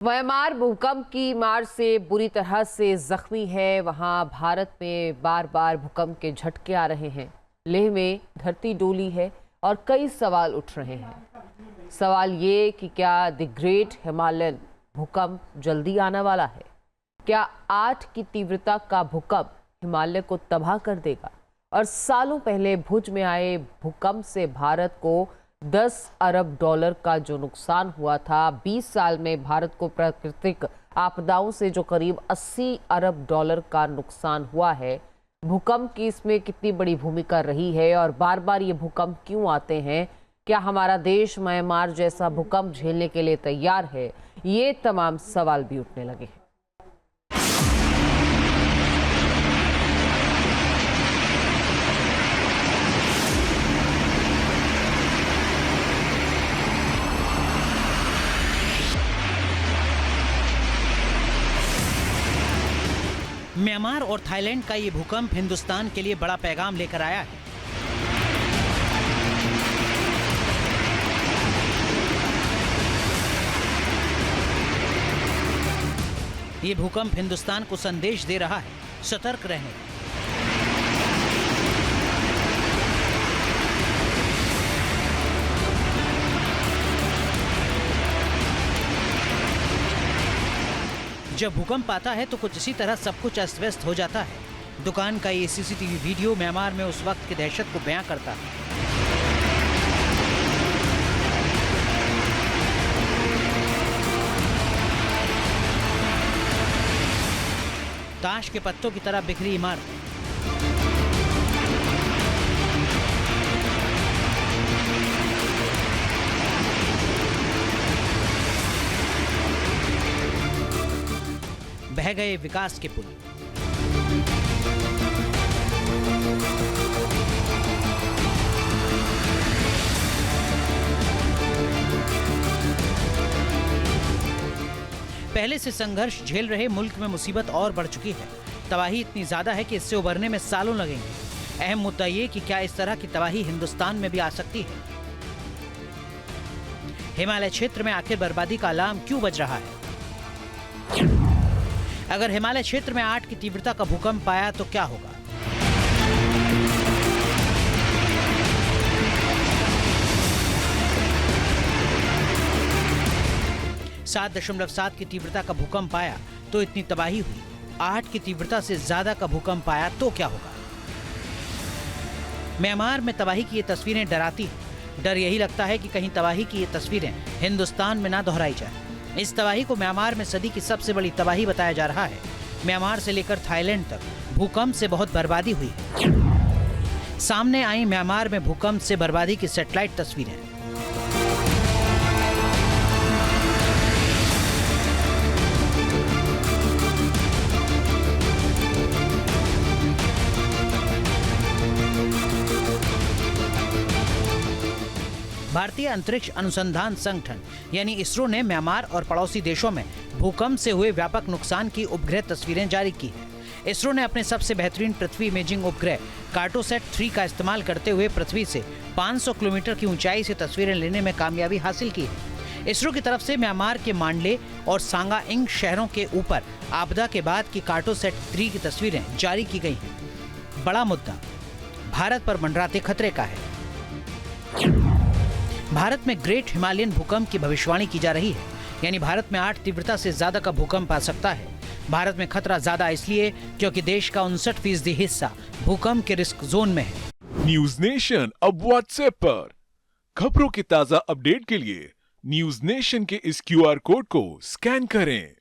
Myanmar भूकंप की मार से बुरी तरह से जख्मी है। वहां भारत में बार बार भूकंप के झटके आ रहे हैं। लेह में धरती डोली है और कई सवाल उठ रहे हैं। सवाल ये कि क्या द ग्रेट हिमालयन भूकंप जल्दी आने वाला है? क्या 8 की तीव्रता का भूकंप हिमालय को तबाह कर देगा? और सालों पहले भुज में आए भूकंप से भारत को 10 अरब डॉलर का जो नुकसान हुआ था, 20 साल में भारत को प्राकृतिक आपदाओं से जो करीब 80 अरब डॉलर का नुकसान हुआ है, भूकंप की इसमें कितनी बड़ी भूमिका रही है और बार बार ये भूकंप क्यों आते हैं? क्या हमारा देश म्यांमार जैसा भूकंप झेलने के लिए तैयार है? ये तमाम सवाल भी उठने लगे हैं। म्यांमार और थाईलैंड का ये भूकंप हिंदुस्तान के लिए बड़ा पैगाम लेकर आया है। ये भूकंप हिंदुस्तान को संदेश दे रहा है, सतर्क रहने का। जब भूकंप आता है तो कुछ इसी तरह सब कुछ अस्त व्यस्त हो जाता है। दुकान का ये सीसीटीवी वीडियो म्यांमार में उस वक्त की दहशत को बयां करता है। ताश के पत्तों की तरह बिखरी इमारत, बह गए विकास के पुल। पहले से संघर्ष झेल रहे मुल्क में मुसीबत और बढ़ चुकी है। तबाही इतनी ज्यादा है कि इससे उबरने में सालों लगेंगे। अहम मुद्दा ये कि क्या इस तरह की तबाही हिंदुस्तान में भी आ सकती है? हिमालय क्षेत्र में आखिर बर्बादी का अलार्म क्यों बज रहा है? अगर हिमालय क्षेत्र में 8 की तीव्रता का भूकंप आया तो क्या होगा? सात 7.7 की तीव्रता का भूकंप आया तो इतनी तबाही हुई। 8 की तीव्रता से ज्यादा का भूकंप आया तो क्या होगा? म्यांमार में तबाही की ये तस्वीरें डराती हैं। डर यही लगता है कि कहीं तबाही की ये तस्वीरें हिंदुस्तान में ना दोहराई जाए। इस तबाही को म्यांमार में सदी की सबसे बड़ी तबाही बताया जा रहा है। म्यांमार से लेकर थाईलैंड तक भूकंप से बहुत बर्बादी हुई है। सामने आई म्यांमार में भूकंप से बर्बादी की सैटेलाइट तस्वीरें। भारतीय अंतरिक्ष अनुसंधान संगठन यानी इसरो ने म्यांमार और पड़ोसी देशों में भूकंप से हुए व्यापक नुकसान की उपग्रह तस्वीरें जारी की हैं। इसरो ने अपने सबसे बेहतरीन पृथ्वी इमेजिंग उपग्रह कार्टोसैट 3 का इस्तेमाल करते हुए पृथ्वी से 500 किलोमीटर की ऊंचाई से तस्वीरें लेने में कामयाबी हासिल की है। इसरो की तरफ से म्यांमार के मांडले और सांगाइंग शहरों के ऊपर आपदा के बाद की कार्टोसैट 3 की तस्वीरें जारी की गई हैं। बड़ा मुद्दा भारत पर मंडराते खतरे का है। भारत में ग्रेट हिमालयन भूकंप की भविष्यवाणी की जा रही है, यानी भारत में 8 तीव्रता से ज्यादा का भूकंप आ सकता है। भारत में खतरा ज्यादा इसलिए क्योंकि देश का 59% हिस्सा भूकंप के रिस्क जोन में है। न्यूज नेशन अब व्हाट्सएप पर खबरों की ताजा अपडेट के लिए न्यूज नेशन के इस QR कोड को स्कैन करें।